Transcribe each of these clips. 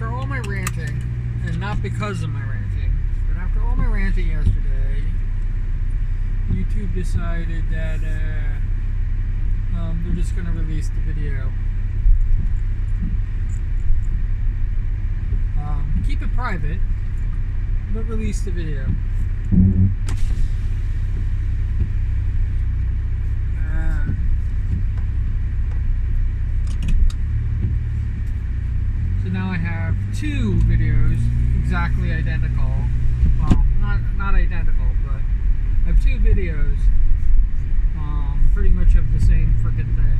after all my ranting, and not because of my ranting, but after all my ranting yesterday, YouTube decided that they're just going to release the video. Keep it private, but release the video. So now I have two videos exactly identical. Well, not identical, but I have two videos pretty much of the same freaking thing.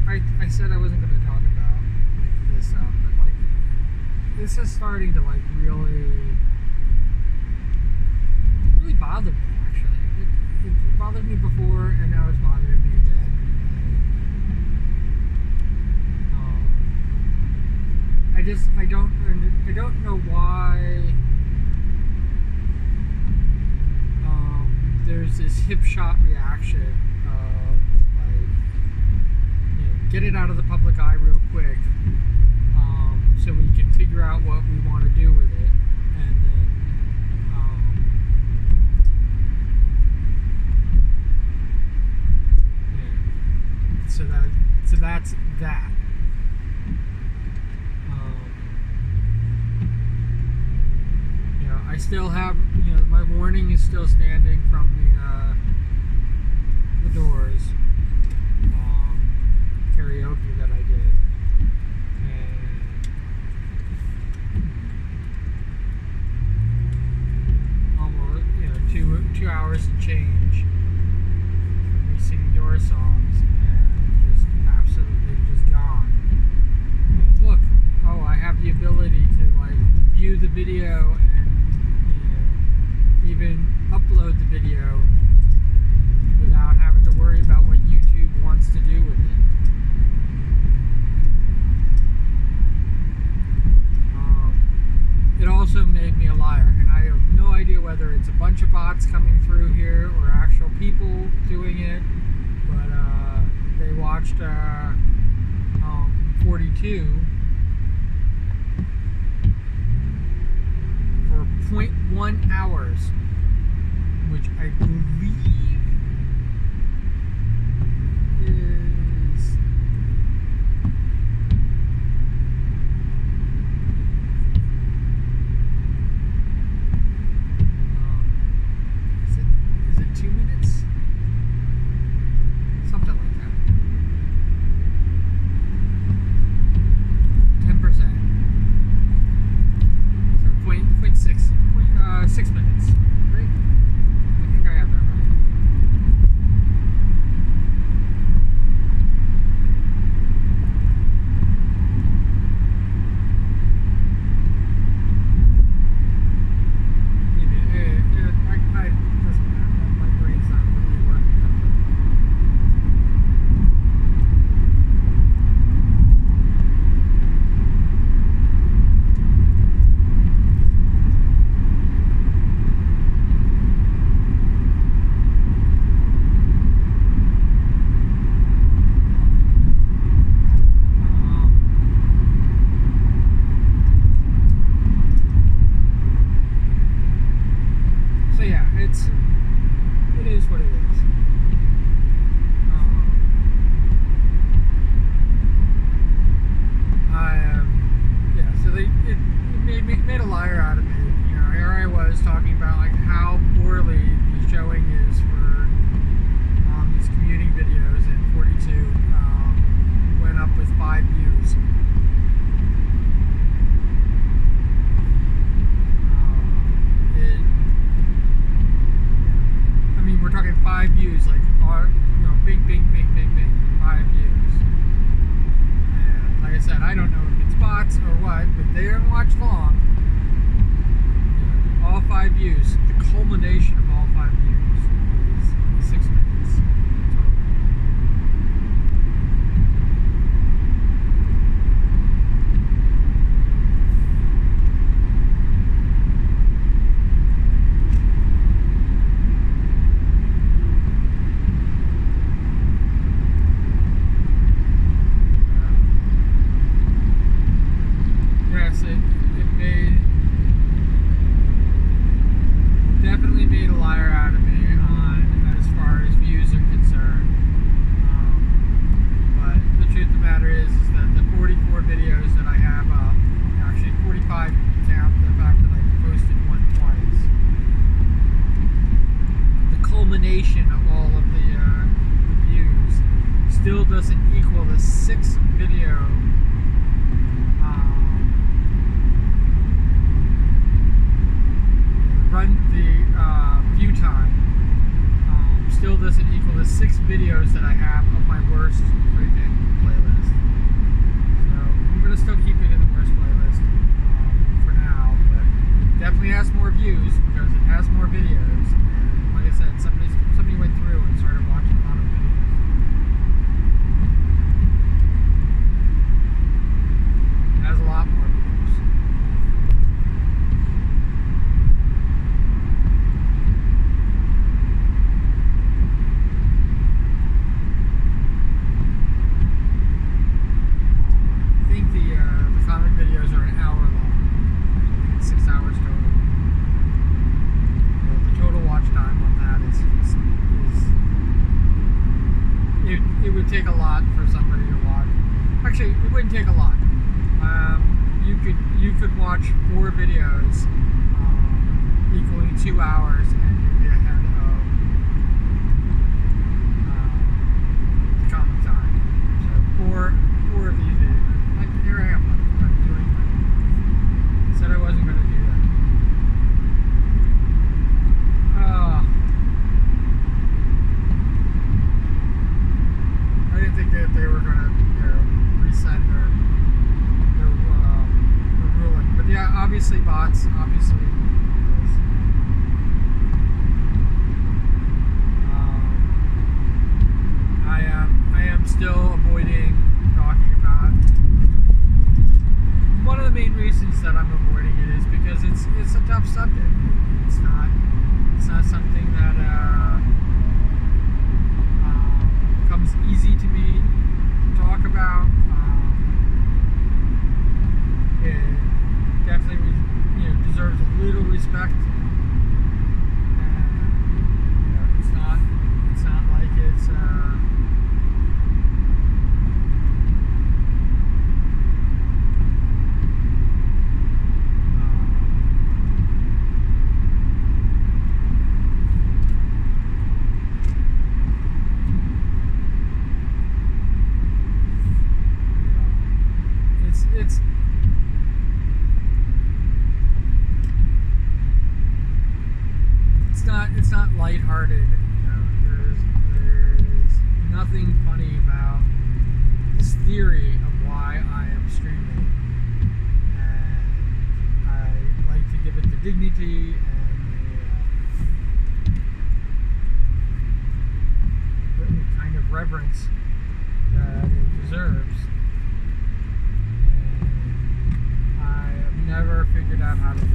And I said I wasn't going to talk about like this stuff, but like this is starting to like really bother me. Actually, it bothered me before, and now it's bothering me again. I don't know why there's this hip shot reaction of like, you know, get it out of the public eye real quick, so we can figure out what we want to do with it, and then yeah. So that's that. I still have, you know, my warning is still standing from the Doors karaoke that I did, and almost, you know, 2 hours and change of me singing Doors songs, and just absolutely just gone. And look, oh, I have the ability to like view the video and even upload the video without having to worry about what YouTube wants to do with it. It also made me a liar, and I have no idea whether it's a bunch of bots coming through here or actual people doing it, but they watched 42 for 0.1 hours, which I believe is is it 2 minutes? Something like that. 10%. So 6 minutes. Right? I think I have that right. It doesn't matter. My brain's not really working that way. So yeah, it is what it is. So it made a liar out of me. You know, here I was talking about like how poorly the showing is for these commuting videos, and 42 went up with 5 views. We're talking 5 views, like, bing, bing, bing, bing, bing, 5 views. And like I said, I don't know if it's bots or what, but they didn't watch long. You know, all 5 views, the culmination of all 5 views is 6 minutes total. a 6-video view time still doesn't equal the 6 videos that I have of my worst freaking playlist. So I'm gonna still keep it in the worst playlist for now, but it definitely has more views because it has more videos. And like I said, somebody went through and started watching a lot of videos. It has a lot more views. Videos are an hour long. I think it's 6 hours total. But the total watch time on that is it would take a lot for somebody to watch. Actually, it wouldn't take a lot. You could watch 4 videos equaling 2 hours, and you'd be ahead of the common time. So four of these videos. Like here I am. Said I wasn't going to do that. I didn't think that they were going to reset their ruling. But yeah, obviously bots. Obviously. I am still avoiding talking about. One of the main reasons that I'm avoiding it is because it's a tough subject. It's not something that comes easy to me to talk about. It definitely deserves a little respect. And it's not like it's it's not lighthearted. There's nothing funny about this theory of why I am streaming, and I like to give it the dignity and the kind of reverence that it deserves. And I have never figured out how to do that.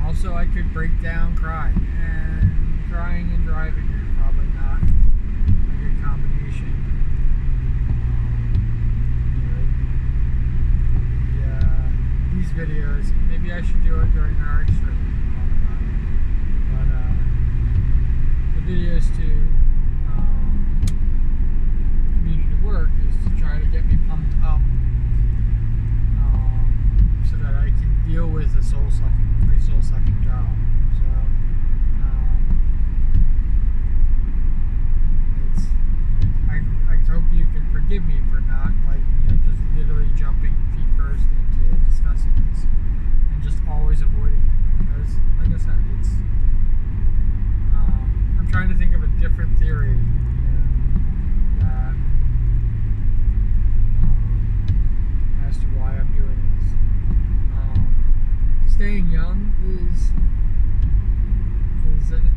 Also, I could break down crying, and crying and driving are probably not a good combination. These videos, maybe I should do it during our extra talk about it. But the videos to commute to work is to try to get me pumped up so that I can deal with a soul-sucking job. So I hope you can forgive me for not just literally jumping feet first into discussing this and just always avoiding it, because like I said, it's I'm trying to think of a different theory that as to why I'm doing this. Staying young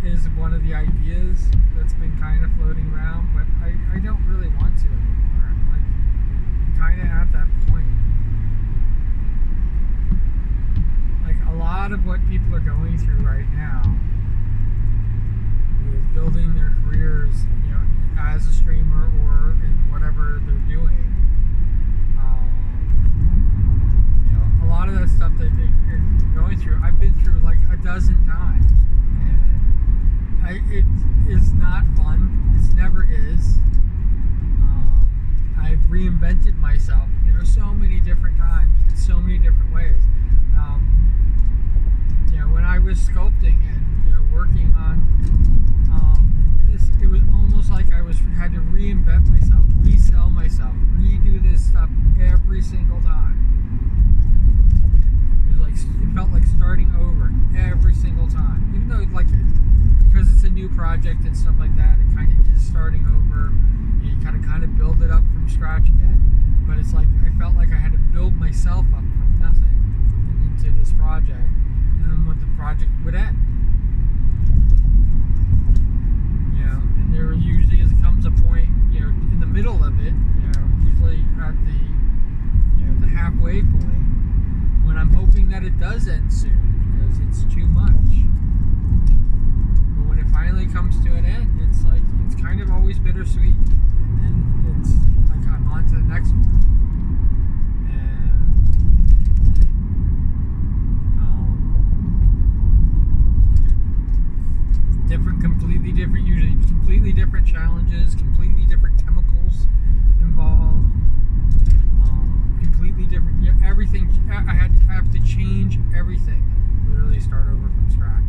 is one of the ideas that's been kind of floating around, but I don't really want to anymore. I'm kind of at that point. Like a lot of what people are going through right now with building their careers, as a streamer or in whatever they're doing. A lot of that stuff that they're going through, I've been through like a dozen times, and it is not fun. It never is. I've reinvented myself, so many different times, in so many different ways. When I was sculpting and working on this, it was almost like project and stuff like that, it kind of is starting over. You kind of build it up from scratch again. But it's like I felt like I had to build myself up from nothing into this project, and then when the project would end, and there usually comes a point, in the middle of it, usually at the halfway point, when I'm hoping that it does end soon because it's too much. But when it finally comes to an end, it's kind of always bittersweet, and then it's like I'm on to the next one. Completely different challenges, completely different chemicals involved, completely different. Everything. I have to change everything and literally start over from scratch.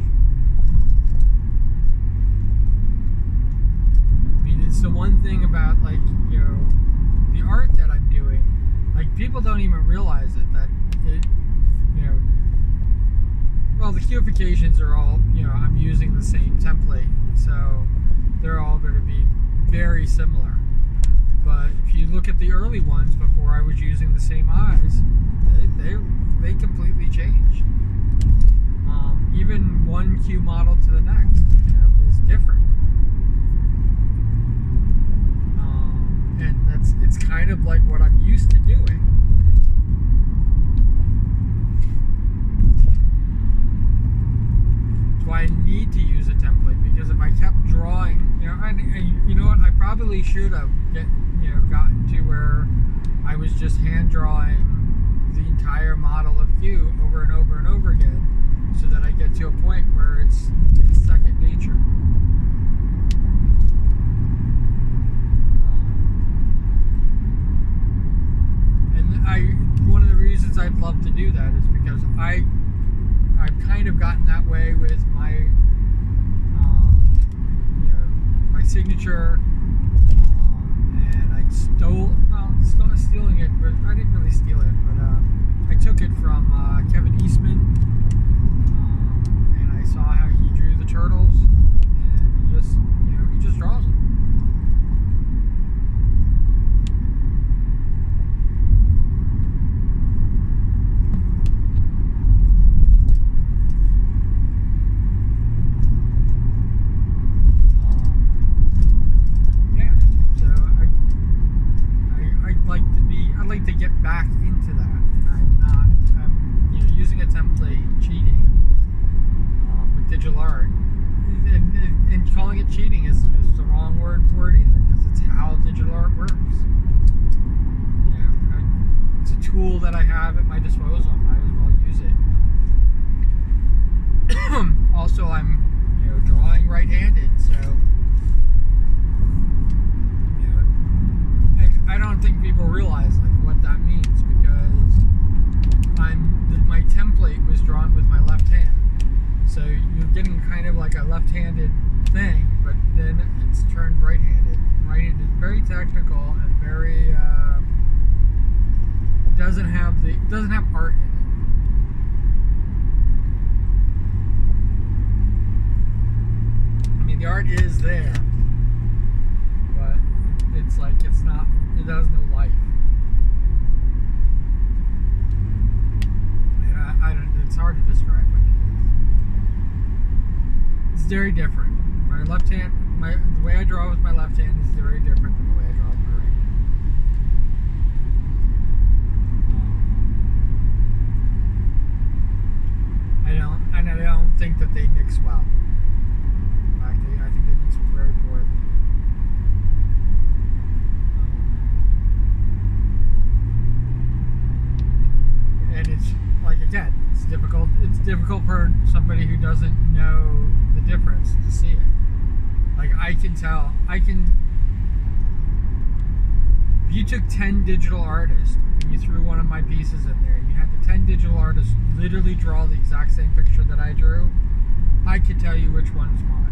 I mean, it's the one thing about the art that I'm doing. Like, people don't even realize it, that it, well, the cubifications are all, I'm using the same template, so they're all going to be very similar. But if you look at the early ones before I was using the same eyes, they completely changed. Even one Q model to the next, is different. And it's kind of like what I'm used to doing. That's why I need to use a template, because if I kept drawing, and you know what, I probably should have gotten to where I was just hand drawing the entire model of Q over and over and over again, so that I get to a point where it's second nature. And one of the reasons I'd love to do that is because I've kind of gotten that way with my my signature, and I stealing it, but I didn't really steal it, but I took it from Kevin Eastman, and I saw how he drew the turtles, and he just draws them. I'd like to get back into that, and I'm using a template, cheating with digital art, and calling it cheating is the wrong word for it either, because it's how digital art works. It's a tool that I have at my disposal. I might as well use it. Also, I'm drawing right-handed, so I don't think people realize what that means, because my template was drawn with my left hand, so you're getting kind of like a left-handed thing, but then it's turned right-handed. Right-handed is very technical and very doesn't have art in it. I mean, the art is there, but it's not. It has no life. And I don't. It's hard to describe what it is. It's very different. My left hand, the way I draw with my left hand is very different than the way I draw with my right hand. I don't think that they mix well. In fact, I think they mix very poorly. And it's again, it's difficult for somebody who doesn't know the difference to see it. I can tell. If you took 10 digital artists and you threw one of my pieces in there, and you had the 10 digital artists literally draw the exact same picture that I drew, I could tell you which one's mine.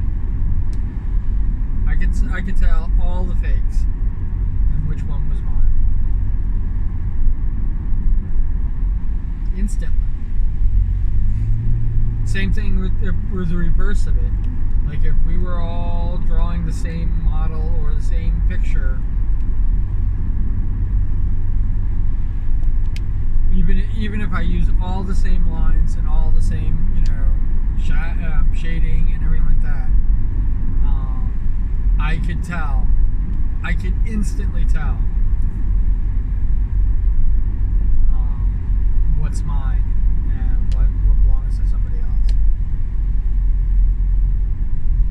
I could tell all the fakes and which one was mine. Instantly. Same thing with the reverse of it. Like if we were all drawing the same model or the same picture, even if I use all the same lines and all the same, shading and everything like that, I could tell. I could instantly tell what's mine and what belongs to somebody else.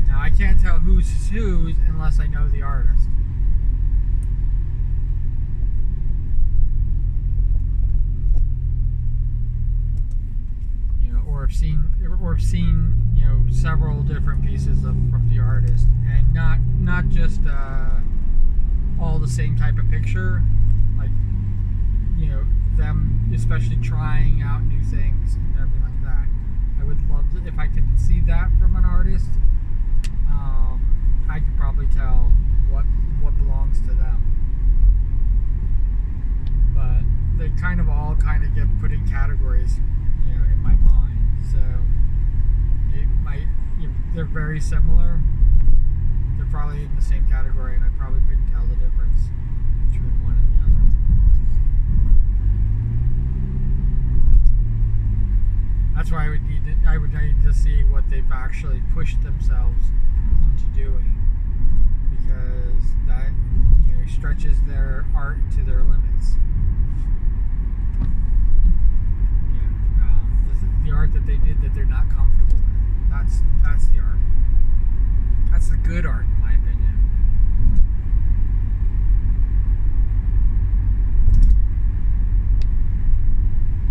Now I can't tell who's whose unless I know the artist. Or have seen several different pieces from the artist, and not just all the same type of picture, like them especially trying out new things and everything like that. I would love to, if I could see that from an artist. I could probably tell what belongs to them, but they all get put in categories in my mind. So they're very similar. They're probably in the same category, and I probably couldn't tell the difference between one and the other. That's why I would need to see what they've actually pushed themselves into doing, because that stretches their art to their limits. The art that they did that they're not comfortable with. That's the art. That's the good art, in my opinion.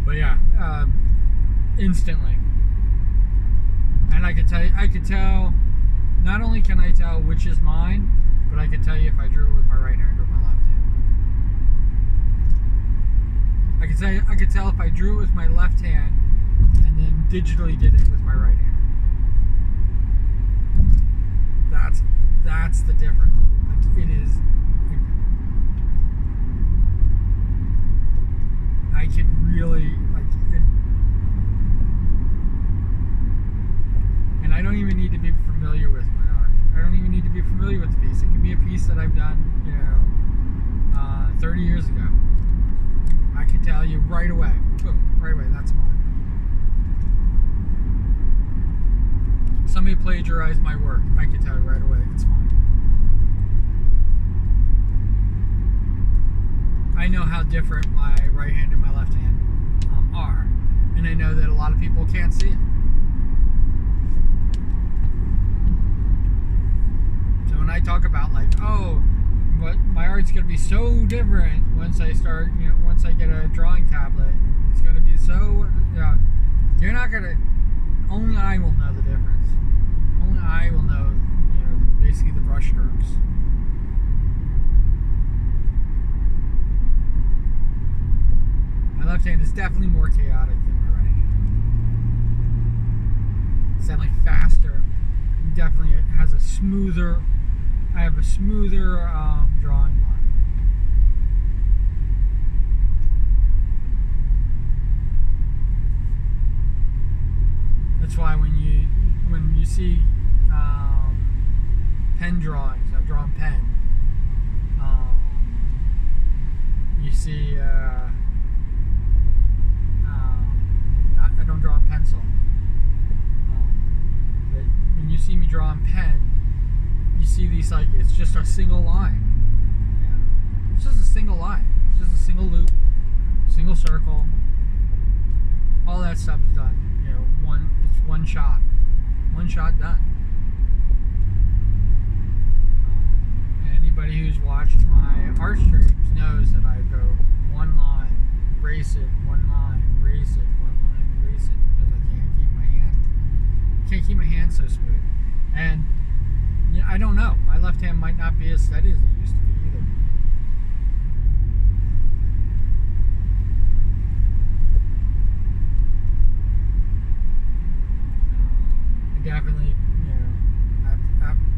But yeah, instantly. And I could tell. Not only can I tell which is mine, but I could tell you if I drew it with my right hand or my left hand. I could tell if I drew it with my left hand and then digitally did it with my right hand. That's the difference. Like, it is. I could really and I don't even need to be familiar with my art. I don't even need to be familiar with the piece. It can be a piece that I've done, 30 years ago. I can tell you right away. Boom, right away. That's mine. Somebody plagiarized my work. I can tell you right away it's mine. I know how different my right hand and my left hand are, and I know that a lot of people can't see it. So when I talk about what my art's gonna be so different once I start, once I get a drawing tablet, it's gonna be so, you're not gonna. Only I will know the difference. Only I will know, basically the brush strokes. My left hand is definitely more chaotic than my right hand. It's definitely faster. It definitely has a smoother. I have a smoother drawing line. That's why when you see pen drawings, I've drawn pen. You see, I don't draw a pencil, but when you see me drawing pen, you see these it's just a single line. It's just a single line. It's just a single loop, single circle. All that stuff is done. It's one shot done. Anybody who's watched my art streams knows that I go one line, erase it, one line, erase it, one line, erase it, because I can't keep my hand so smooth. And I don't know. My left hand might not be as steady as it used to be either. Definitely,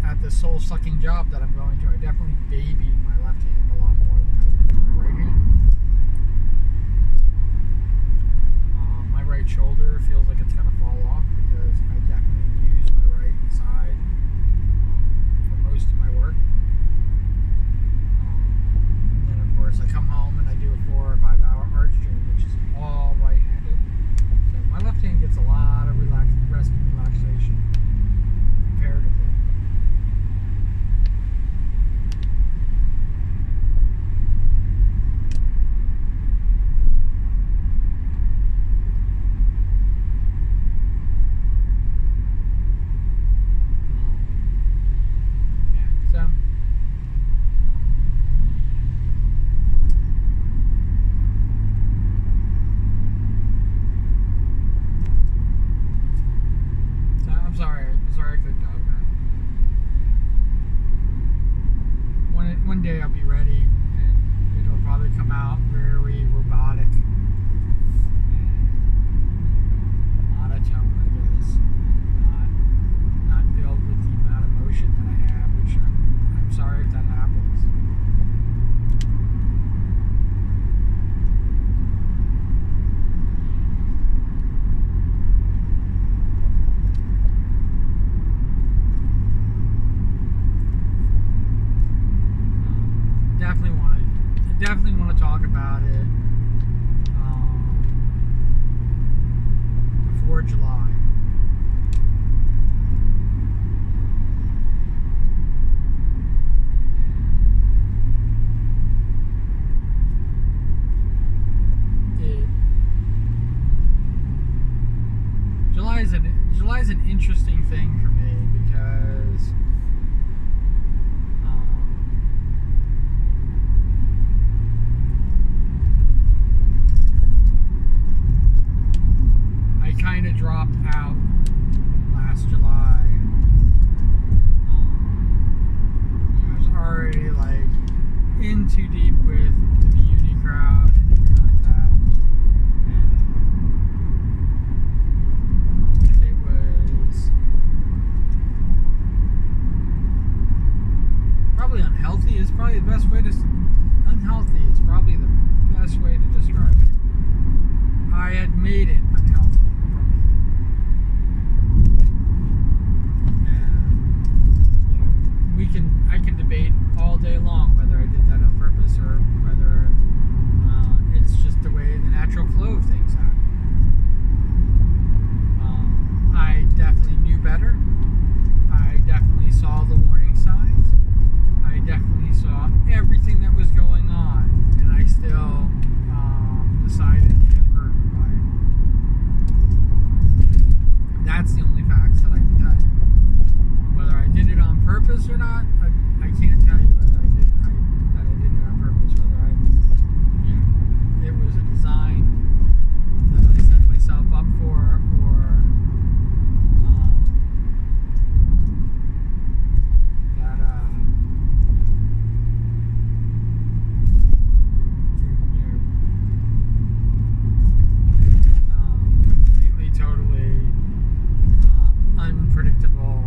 at the soul-sucking job that I'm going to, I definitely baby my left hand a lot more than I do my right hand. My right shoulder feels like it's going to fall off because I definitely use my right side for most of my work. And then, of course, I come home and I do a 4 or 5 hour art stream, which is all right-handed. So my left hand gets a lot of rest and relaxation comparatively. One day I'll be ready and it'll probably come out very robotic and monotone, I guess, and not filled with the amount of motion that I have, which I'm sorry if that happens. Definitely want to talk about it before July. July's an interesting thing for me because kind of dropped out last July. I was already like in too deep with the uni crowd and everything like that, and it was probably unhealthy. Is probably the best way to unhealthy is probably the best way to describe it. I had made it unhealthy. I can debate all day long whether I did that on purpose or whether it's just the way the natural flow of things happen. I definitely knew better. I definitely saw the warning signs. I definitely saw everything that was going on, and I still decided to get hurt by it. That's the only facts that I can tell you. Whether I did it on purpose or not, I can't tell you whether I did it on purpose. Whether it was a design that I set myself up for, or completely, totally unpredictable.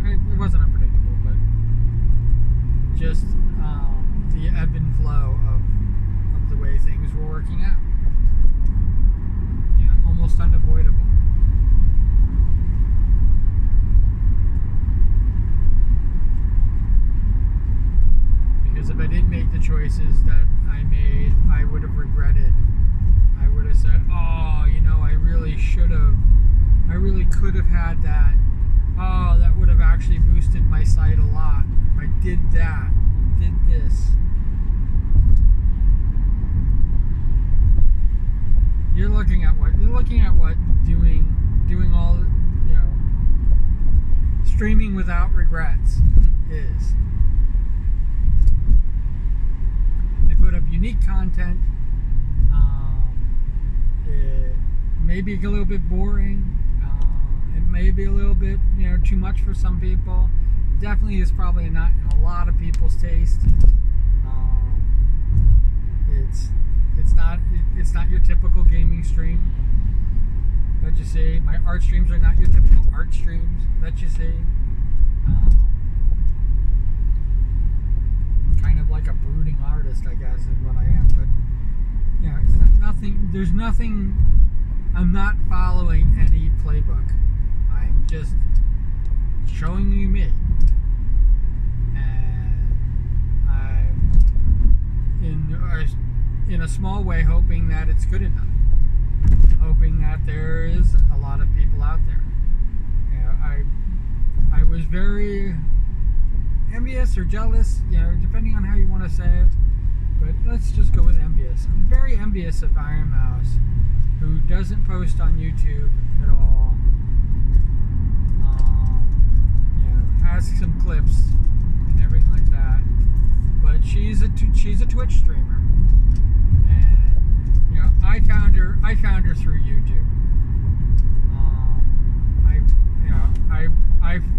It wasn't unpredictable, but just the ebb and flow of the way things were working out. Almost unavoidable. Because if I didn't make the choices that I made, I would have regretted. I would have said, oh, I really should have. I really could have had that. Oh, that would have actually boosted my site a lot. If I did that, did this. You're looking at what doing all, streaming without regrets is. I put up unique content. It may be a little bit boring. It may be a little bit, too much for some people. Definitely is probably not in a lot of people's taste. It's not your typical gaming stream that you see. My art streams are not your typical art streams that you see. Kind of like a brooding artist, I guess, is what I am. But it's not nothing. There's nothing I'm not following any playbook. I'm just showing you me. And I'm in a small way hoping that it's good enough. Hoping that there is a lot of people out there. You know, I was very envious or jealous, you know, depending on how you want to say it. But let's just go with envious. I'm very envious of Iron Mouse, who doesn't post on YouTube at all. You know, has some clips and everything like that. But she's a Twitch streamer, and you know, I found her through YouTube.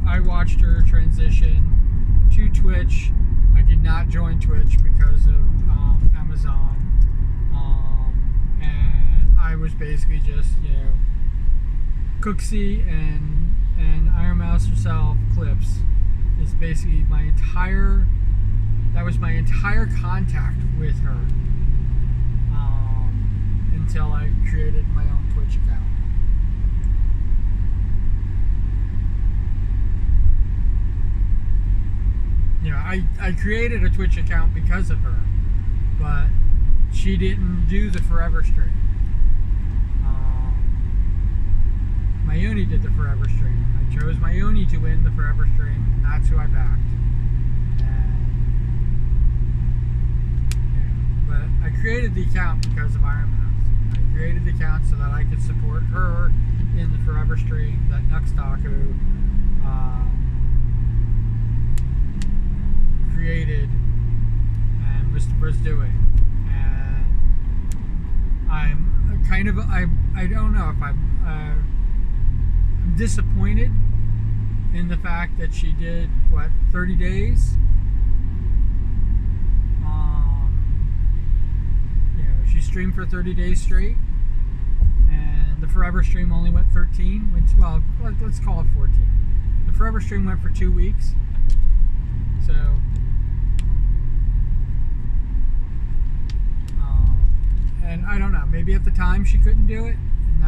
I watched her transition to Twitch. I did not join Twitch because of Amazon, and I was basically just, you know, Cooksy and Iron Mouse herself clips is basically my entire contact with her, until I created my own Twitch account. You know, I created a Twitch account because of her, but she didn't do the forever stream. Mayuni did the forever stream. I chose Mayuni to win the forever stream, and that's who I backed. But I created the account because of Iron Mouse. I created the account so that I could support her in the forever stream that Nuxtaku created and was doing. And I'm kind of, I don't know if I'm disappointed in the fact that she did, 30 days? She streamed for 30 days straight, and the forever stream only went 13. Well, let's call it 14. The forever stream went for 2 weeks. So, and I don't know. Maybe at the time she couldn't do it, and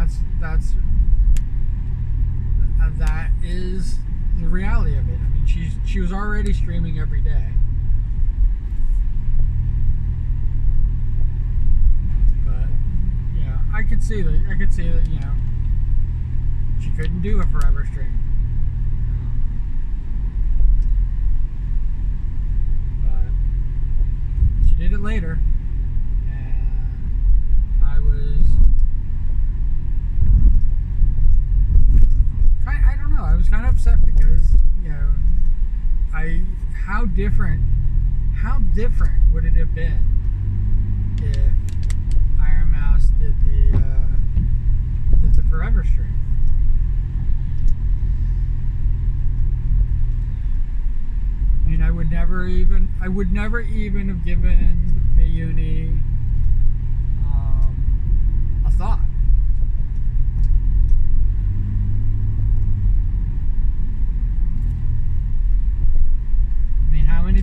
that is the reality of it. I mean, she was already streaming every day. I could see that, you know, she couldn't do a forever stream. But she did it later, and I don't know, I was kind of upset because, you know, how different would it have been if Iron Mouse did the forever stream? I mean, I would never even have given Mayuni a thought. I mean, how many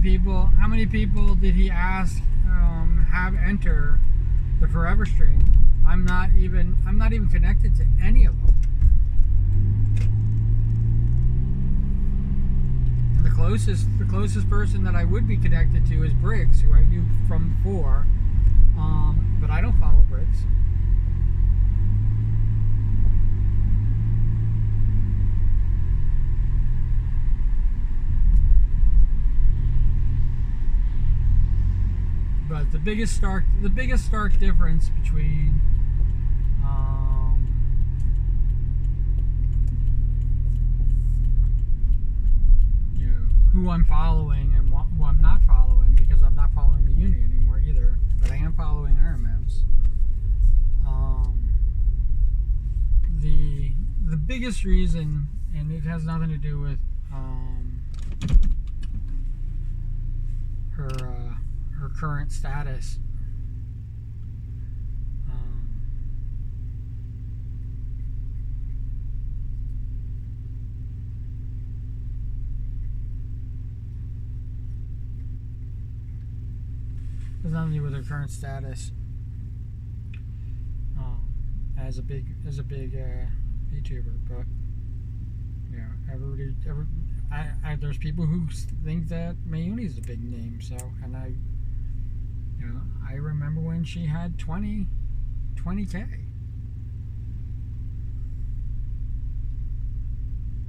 people did he ask have enter the forever stream? I'm not even connected to any of them. And the closest person that I would be connected to is Briggs, who I knew from before. But I don't follow Briggs. But the biggest stark difference between you know, who I'm following and who I'm not following, because I'm not following the Uni anymore either, but I am following Iron Mouse. The biggest reason, and it has nothing to do with her current status. Has nothing to do with her current status as a big YouTuber, but there's people who think that Mayuni is a big name. So, and I remember when she had 20K.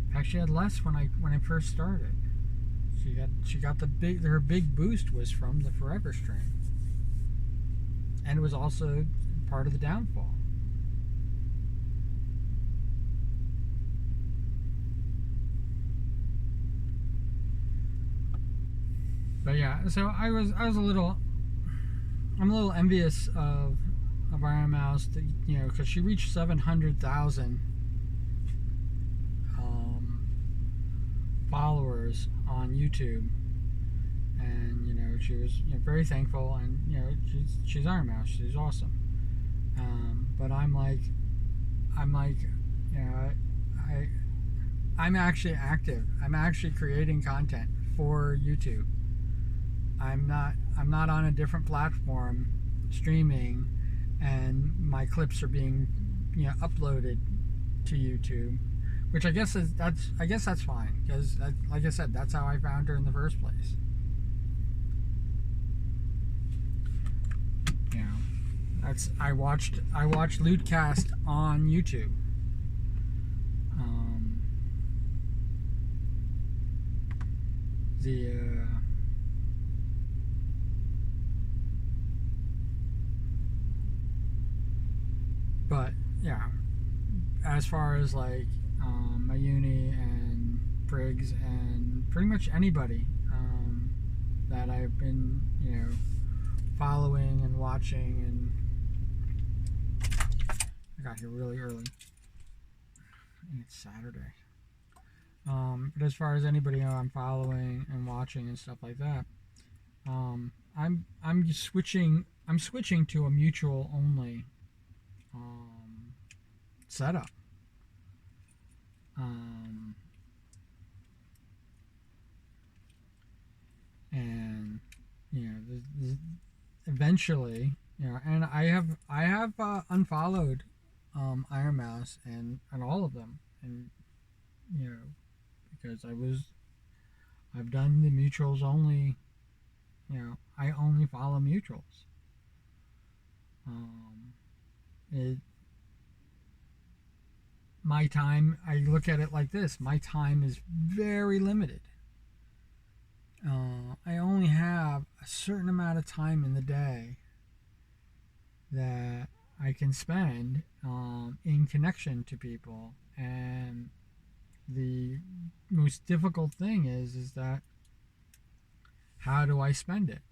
In fact, she had less when I first started. She got her big boost was from the Forever stream, and it was also part of the downfall. But yeah, so I'm a little envious of Iron Mouse, because she reached 700,000 followers on YouTube, and she was very thankful, and she's Iron Mouse, she's awesome. But I'm actually active. I'm actually creating content for YouTube. I'm not on a different platform streaming, and my clips are being uploaded to YouTube, which I guess that's fine, because like I said, that's how I found her in the first place. I watched Lootcast on YouTube. But yeah, as far as like Mayuni and Briggs and pretty much anybody that I've been following and watching, and I got here really early. It's Saturday. But as far as anybody I'm following and watching and stuff like that, I'm switching to a mutual only setup. And eventually, and I have unfollowed Iron Mouse and all of them, and because I've done the mutuals only. I only follow mutuals. My time, I look at it like this: my time is very limited. I only have a certain amount of time in the day that I can spend in connection to people, and the most difficult thing is that how do I spend it?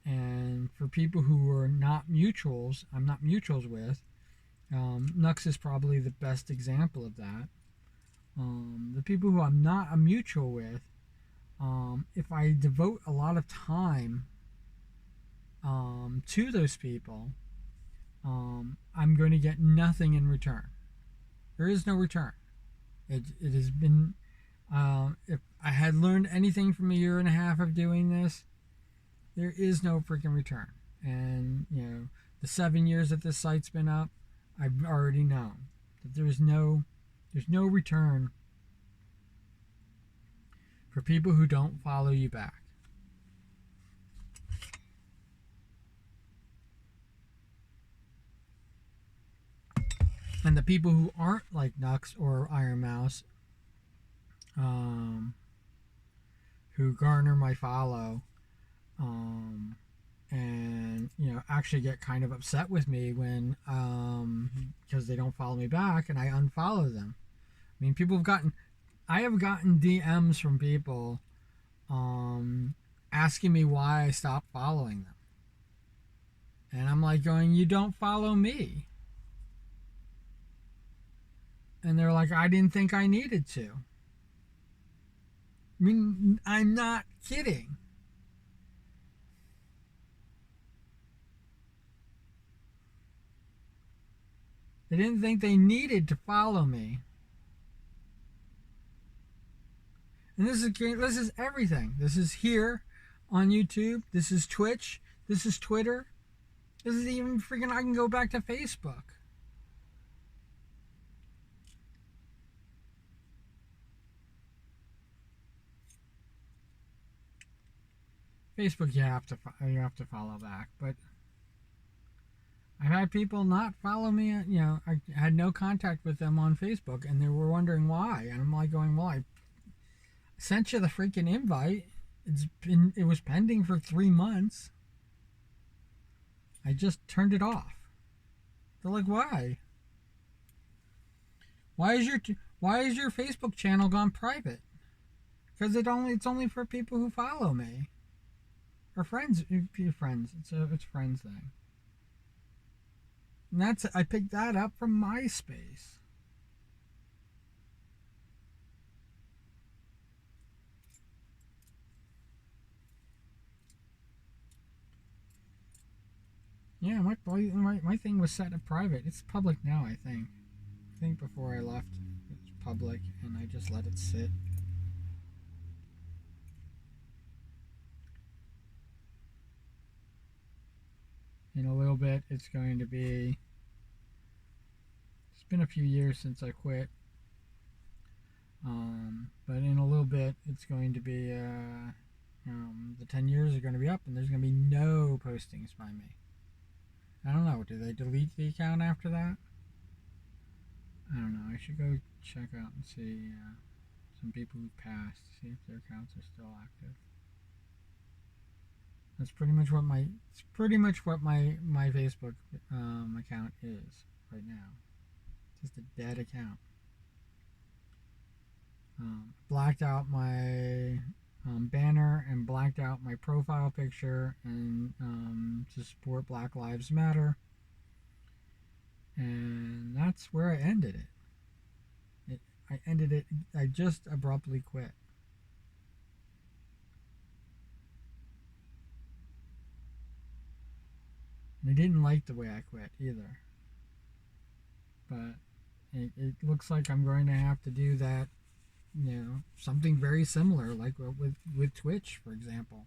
And for people who are not mutuals, I'm not mutuals with, Nux is probably the best example of that. The people who I'm not a mutual with, if I devote a lot of time to those people, I'm going to get nothing in return. There is no return. It has been, if I had learned anything from a year and a half of doing this, there is no freaking return. And the 7 years that this site's been up, I've already known that there's no return for people who don't follow you back. And the people who aren't like Nux or Iron Mouse, who garner my follow, and actually get kind of upset with me when because they don't follow me back and I unfollow them. I mean, I have gotten DMs from people asking me why I stopped following them, and I'm like going, you don't follow me. And they're like, I didn't think I needed to. I mean, I'm not kidding. They didn't think they needed to follow me. And this is everything. This is here on YouTube. This is Twitch. This is Twitter. This is even freaking. I can go back to Facebook. Facebook, you have to follow back, but I've had people not follow me. I had no contact with them on Facebook, and they were wondering why. And I'm like going, well, I sent you the freaking invite. It was pending for 3 months. I just turned it off. They're like, why? Why is your Facebook channel gone private? Because it's only for people who follow me or friends. Friends. It's friends thing. And I picked that up from MySpace. Yeah, my thing was set to private. It's public now, I think. I think before I left, it was public, and I just let it sit. In a little bit, it's going to be. It's been a few years since I quit. But in a little bit, it's going to be. The 10 years are going to be up, and there's going to be no postings by me. I don't know. Do they delete the account after that? I don't know. I should go check out and see some people who passed, see if their accounts are still active. That's pretty much what my Facebook account is right now. Just a dead account. Blacked out my banner and blacked out my profile picture and to support Black Lives Matter. And that's where I ended it. I just abruptly quit. And I didn't like the way I quit either. But it looks like I'm going to have to do that, something very similar, like with Twitch, for example.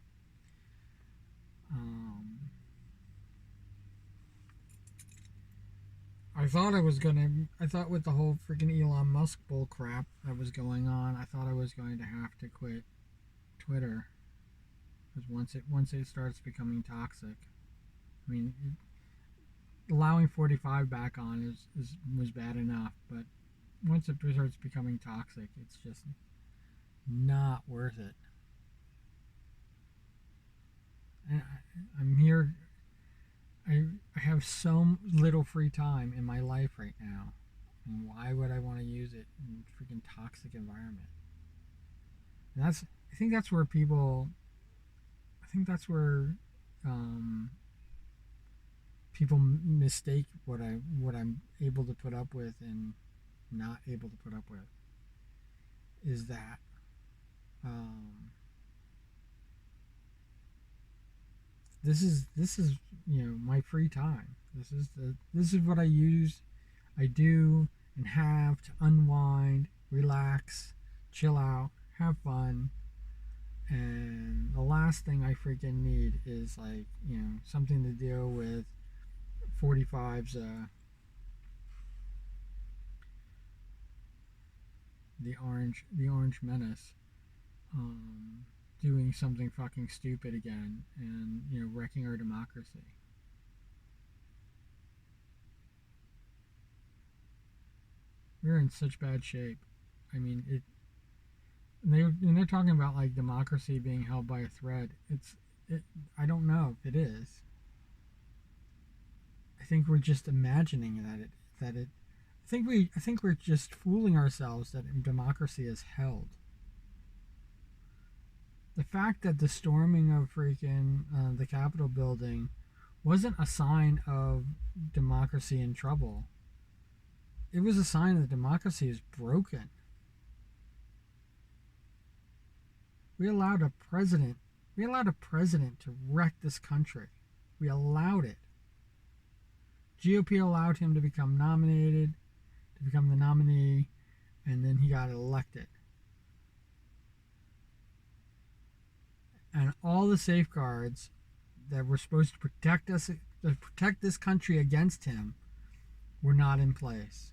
I thought with the whole freaking Elon Musk bull crap that was going on, I thought I was going to have to quit Twitter. Because once it starts becoming toxic, I mean, allowing 45 back on was bad enough, but once it starts becoming toxic, it's just not worth it. And I'm here. I have so little free time in my life right now. And why would I want to use it in a freaking toxic environment? And I think that's where people. I think that's where people mistake what I'm able to put up with and not able to put up with. Is that this is my free time. This is what I do and have to unwind, relax, chill out, have fun. And the last thing I freaking need is something to deal with 45's the orange menace doing something fucking stupid again and wrecking our democracy. We're in such bad shape. I mean, they're talking about like democracy being held by a thread. I don't know if it is. I think we're just imagining that it I think we're just fooling ourselves that democracy is held. The fact that the storming of freaking the Capitol building wasn't a sign of democracy in trouble. It was a sign that democracy is broken. We allowed a president to wreck this country. We allowed it. GOP allowed him to become nominated, to become the nominee, and then he got elected. And all the safeguards that were supposed to protect us protect this country against him were not in place.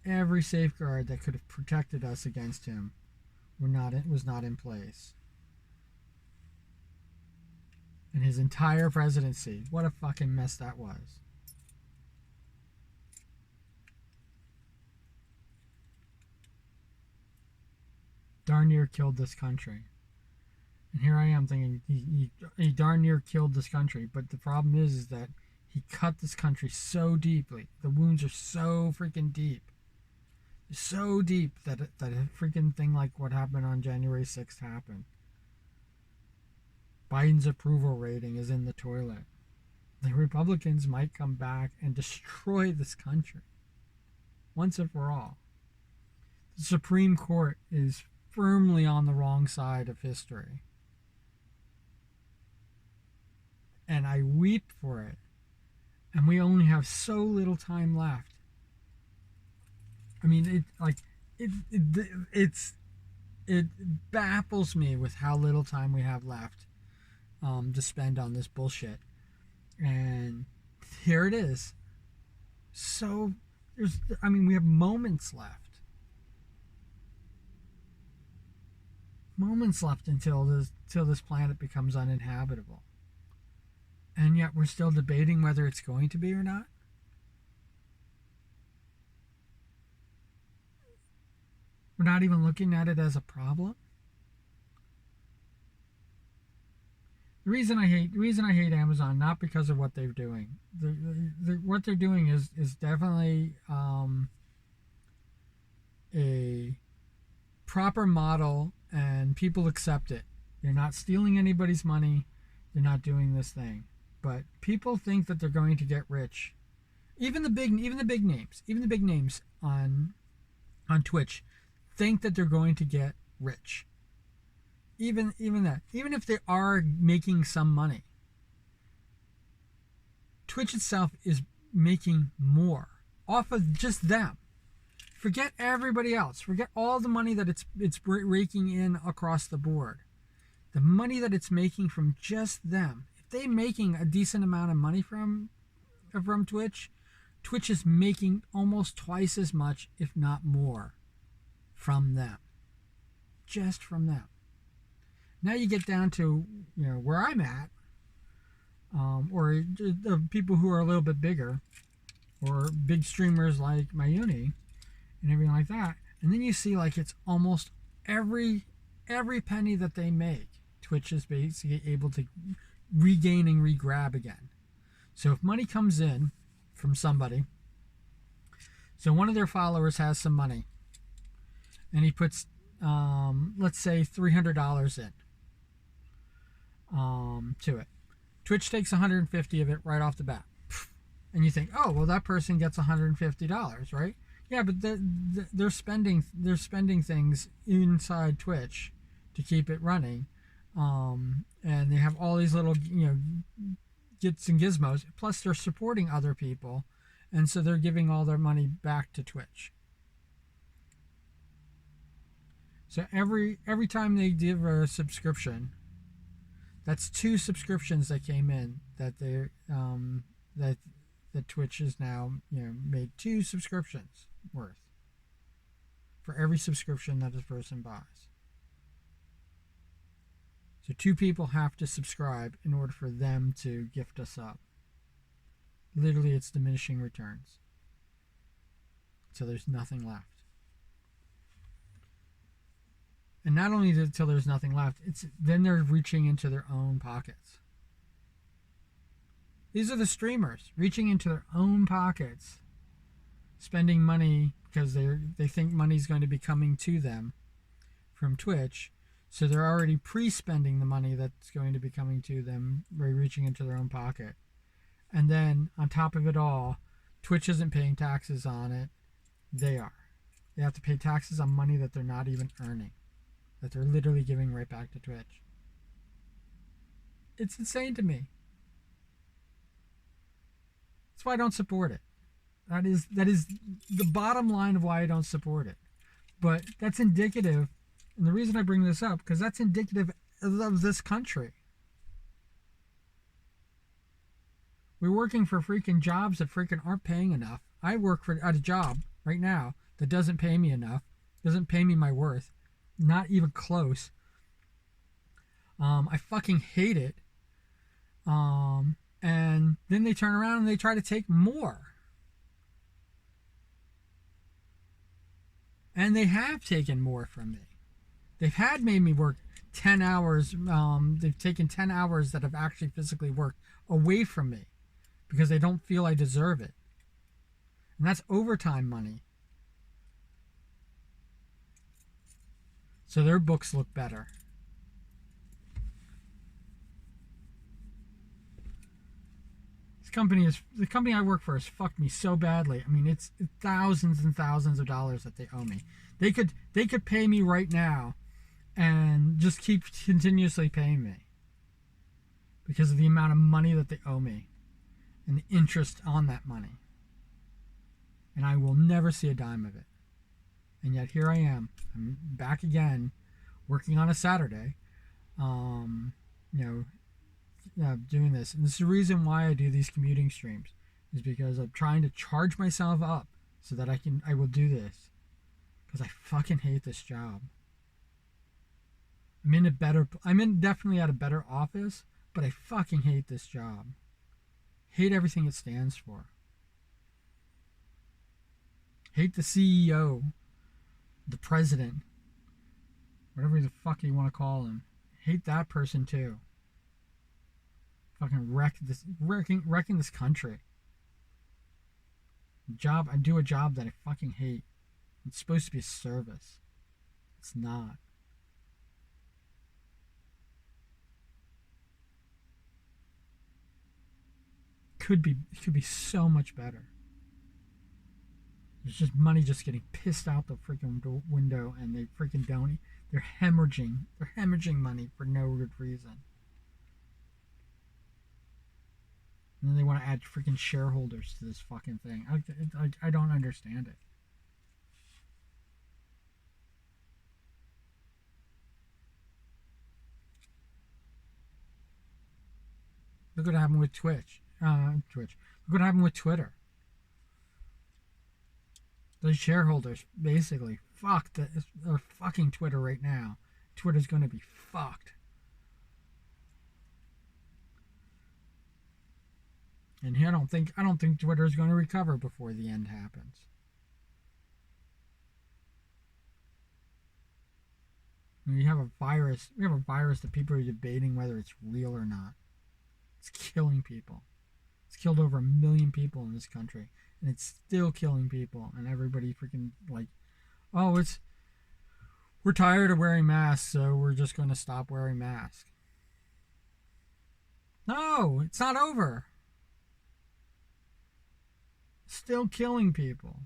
Every safeguard that could have protected us against him was not in place. And his entire presidency, what a fucking mess that was. Darn near killed this country. And here I am thinking he darn near killed this country. But the problem is that he cut this country so deeply. The wounds are so freaking deep. So deep that a freaking thing like what happened on January 6th happened. Biden's approval rating is in the toilet. The Republicans might come back and destroy this country once and for all. The Supreme Court is firmly on the wrong side of history. And I weep for it. And we only have so little time left. I mean, it baffles me with how little time we have left to spend on this bullshit. And here it is. So we have moments left. Moments left until this planet becomes uninhabitable. And yet we're still debating whether it's going to be or not. We're not even looking at it as a problem. The reason I hate Amazon, not because of what they're doing. What they're doing is definitely a proper model, and people accept it. They're not stealing anybody's money. They're not doing this thing. But people think that they're going to get rich. Even the big names on Twitch think that they're going to get rich. Even if they are making some money, Twitch itself is making more off of just them. Forget everybody else. Forget all the money that it's raking in across the board. The money that it's making from just them. If they're making a decent amount of money from Twitch, Twitch is making almost twice as much, if not more, from them. Just from them. Now you get down to where I'm at, or the people who are a little bit bigger, or big streamers like Mayuni and everything like that, and then you see like it's almost every penny that they make, Twitch is basically able to regain and re-grab again. So if money comes in from somebody, so one of their followers has some money, and he puts let's say $300 in to it. Twitch takes 150 of it right off the bat, and you think, oh well, that person gets $150, right? Yeah, but they're spending things inside Twitch to keep it running, and they have all these little gits and gizmos. Plus, they're supporting other people, and so they're giving all their money back to Twitch. So every time they give a subscription, that's 2 subscriptions that came in that they that Twitch has now made 2 subscriptions worth for every subscription that a person buys. So 2 people have to subscribe in order for them to gift us up. Literally, it's diminishing returns. So there's nothing left. And not only until there's nothing left, then they're reaching into their own pockets. These are the streamers reaching into their own pockets, spending money because they think money's going to be coming to them from Twitch. So they're already pre-spending the money that's going to be coming to them by reaching into their own pocket. And then on top of it all, Twitch isn't paying taxes on it. They are. They have to pay taxes on money that they're not even earning, that they're literally giving right back to Twitch. It's insane to me. That's why I don't support it. That is the bottom line of why I don't support it. But that's indicative, and the reason I bring this up, because that's indicative of this country. We're working for freaking jobs that freaking aren't paying enough. I work for at a job right now that doesn't pay me enough, doesn't pay me my worth, not even close. I fucking hate it. And then they turn around and they try to take more. And they have taken more from me. They've had made me work 10 hours. They've taken 10 hours that have actually physically worked away from me because they don't feel I deserve it. And that's overtime money. So their books look better. The company I work for has fucked me so badly. I mean, it's thousands and thousands of dollars that they owe me. They could pay me right now and just keep continuously paying me because of the amount of money that they owe me and the interest on that money. And I will never see a dime of it. And yet here I am. I'm back again working on a Saturday. Doing this. And this is the reason why I do these commuting streams, is because I'm trying to charge myself up so that I will do this, because I fucking hate this job. I'm definitely at a better office, but I fucking hate this job. Hate everything it stands for. Hate the CEO, the president, whatever the fuck you want to call him. Hate that person too. Fucking wrecking this country. I do a job that I fucking hate. It's supposed to be a service. It's not. It could be so much better. There's just money just getting pissed out the freaking window, and they freaking don't. They're hemorrhaging money for no good reason. And then they want to add freaking shareholders to this fucking thing. I don't understand it. Look what happened with Twitch. Look what happened with Twitter. Those shareholders basically are fucking Twitter right now. Twitter's going to be fucked. And I don't think Twitter is going to recover before the end happens. We have a virus. We have a virus that people are debating whether it's real or not. It's killing people. It's killed over 1 million people in this country, and it's still killing people. And everybody freaking like, oh, we're tired of wearing masks, so we're just going to stop wearing masks. No, it's not over. Still killing people.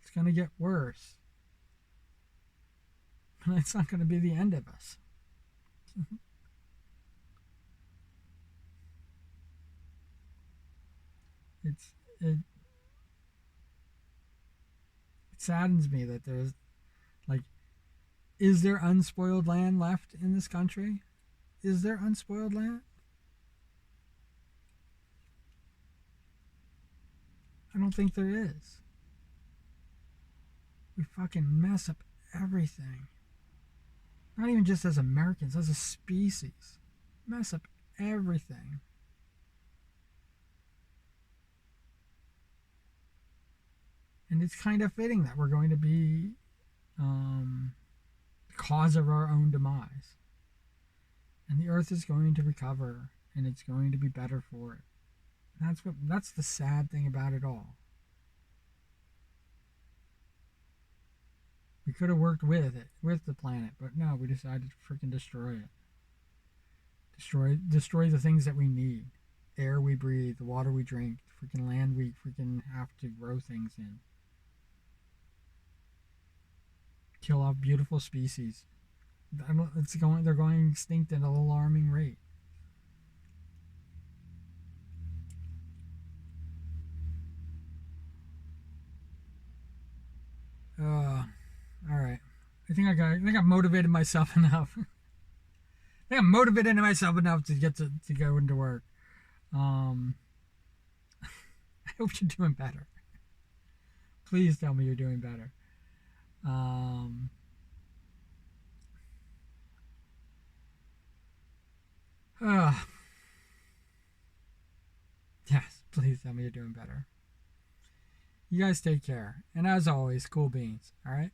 It's going to get worse. And it's not going to be the end of us. It saddens me that there's like, is there unspoiled land left in this country? Is there unspoiled land? I don't think there is. We fucking mess up everything. Not even just as Americans, as a species. Mess up everything. And it's kind of fitting that we're going to be the cause of our own demise. And the earth is going to recover, and it's going to be better for it. That's the sad thing about it all. We could have worked with the planet, but no, we decided to freaking destroy it. Destroy the things that we need. Air we breathe, the water we drink, the freaking land we freaking have to grow things in. Kill off beautiful species. They're going extinct at an alarming rate. All right. I think I motivated myself enough. think I'm motivated myself enough to get to go into work. Um, I hope you're doing better. Please tell me you're doing better. Um, uh, yes, please tell me you're doing better. You guys take care. And as always, cool beans. All right?